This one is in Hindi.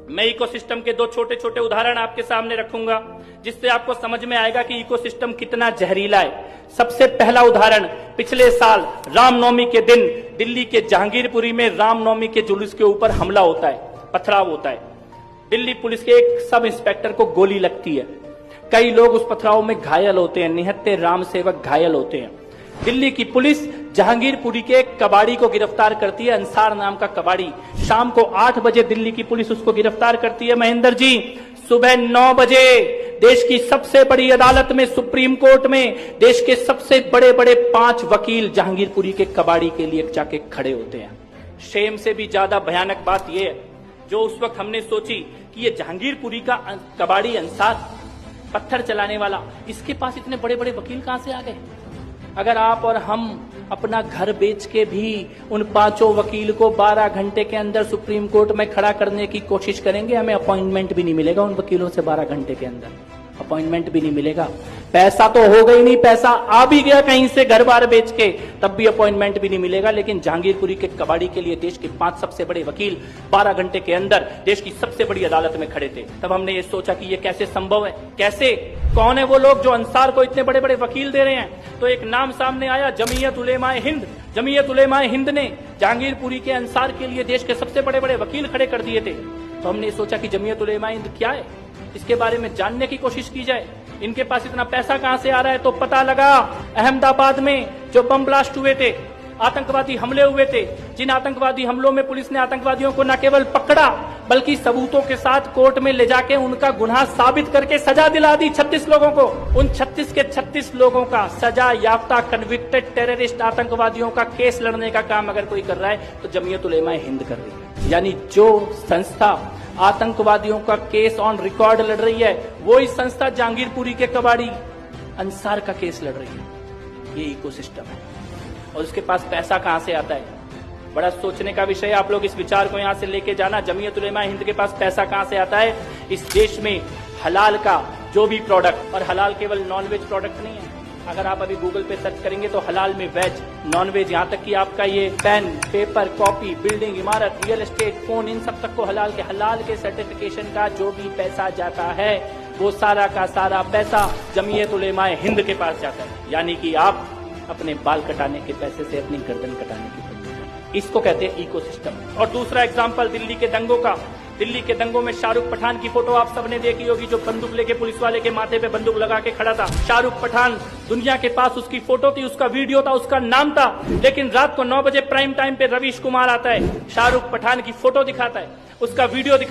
मैं इकोसिस्टम के दो छोटे छोटे उदाहरण आपके सामने रखूंगा जिससे आपको समझ में आएगा कि इकोसिस्टम कितना जहरीला है। सबसे पहला उदाहरण, पिछले साल रामनवमी के दिन दिल्ली के जहांगीरपुरी में रामनवमी के जुलूस के ऊपर हमला होता है, पथराव होता है। दिल्ली पुलिस के एक सब इंस्पेक्टर को गोली लगती है, कई लोग उस पथराव में घायल होते हैं, निहत्थे राम सेवक घायल होते हैं। दिल्ली की पुलिस जहांगीरपुरी के एक कबाड़ी को गिरफ्तार करती है, अंसार नाम का कबाड़ी। शाम को 8 बजे दिल्ली की पुलिस उसको गिरफ्तार करती है। महेंद्र जी, सुबह 9 बजे देश की सबसे बड़ी अदालत में, सुप्रीम कोर्ट में, देश के सबसे बड़े बड़े 5 वकील जहांगीरपुरी के कबाड़ी के लिए जाके खड़े होते हैं। शेम से भी ज्यादा भयानक बात यह है, जो उस वक्त हमने सोची कि ये जहांगीरपुरी का कबाड़ी अंसार, पत्थर चलाने वाला, इसके पास इतने बड़े बड़े वकील कहां से आ गए। अगर आप और हम अपना घर बेच के भी उन 5 वकील को 12 घंटे के अंदर सुप्रीम कोर्ट में खड़ा करने की कोशिश करेंगे, हमें अपॉइंटमेंट भी नहीं मिलेगा उन वकीलों से। 12 घंटे के अंदर अपॉइंटमेंट भी नहीं मिलेगा। पैसा तो होगा ही नहीं, पैसा आ भी गया कहीं से घर बार बेच के, तब भी अपॉइंटमेंट भी नहीं मिलेगा। लेकिन जहांगीरपुरी के कबाड़ी के लिए देश के 5 सबसे बड़े वकील 12 घंटे के अंदर देश की सबसे बड़ी अदालत में खड़े थे। तब हमने ये सोचा कि ये कैसे संभव है, कैसे, कौन है वो लोग जो अंसार को इतने बड़े बड़े वकील दे रहे हैं। तो एक नाम सामने आया, जमीयत उलेमाए हिंद। जमीयत उलेमाए हिंद ने जहांगीरपुरी के अंसार के लिए देश के सबसे बड़े बड़े वकील खड़े कर दिए थे। तो हमने सोचा कि जमीयत उलेमाए हिंद क्या है, इसके बारे में जानने की कोशिश की जाए, इनके पास इतना पैसा कहां से आ रहा है। तो पता लगा, अहमदाबाद में जो बम ब्लास्ट हुए थे, आतंकवादी हमले हुए थे, जिन आतंकवादी हमलों में पुलिस ने आतंकवादियों को न केवल पकड़ा बल्कि सबूतों के साथ कोर्ट में ले जाके उनका गुनाह साबित करके सजा दिला दी 36 लोगों को। उन 36 के 36 लोगों का सजा याफ्ता कन्विक्टेड टेररिस्ट आतंकवादियों का केस लड़ने का काम अगर कोई कर रहा है तो जमीयत उलेमाए हिंद कर रही है। यानी जो संस्था आतंकवादियों का केस ऑन रिकॉर्ड लड़ रही है, वही संस्था जहांगीरपुरी के कबाड़ी अंसार का केस लड़ रही है। ये इकोसिस्टम है और उसके पास पैसा कहां से आता है। बड़ा सोचने का विषय है, आप लोग इस विचार को यहां से लेके जाना। जमीयत उलेमाए हिंद के पास पैसा कहां से आता है। इस देश में हलाल का जो भी प्रोडक्ट, और हलाल केवल नॉन वेज प्रोडक्ट नहीं है, अगर आप अभी गूगल पे सर्च करेंगे तो हलाल में वेज, नॉन वेज, यहाँ तक कि आपका ये पेन, पेपर, कॉपी, बिल्डिंग, इमारत, रियल एस्टेट, फोन, इन सब तक को हलाल के सर्टिफिकेशन का जो भी पैसा जाता है वो सारा का सारा पैसा जमीयत उलेमाए हिंद के पास जाता है। यानी कि आप अपने बाल कटाने के पैसे से अपनी गर्दन कटाने की, इसको कहते हैं इकोसिस्टम। और दूसरा एग्जाम्पल दिल्ली के दंगों का। दिल्ली के दंगों में शाहरुख पठान की फोटो आप सबने देखी होगी, जो बंदूक लेके पुलिस वाले के माथे पे बंदूक लगा के खड़ा था। शाहरुख पठान, दुनिया के पास उसकी फोटो थी, उसका वीडियो था, उसका नाम था। लेकिन रात को 9 बजे प्राइम टाइम पे रवीश कुमार आता है, शाहरुख पठान की फोटो दिखाता है, उसका वीडियो दिखा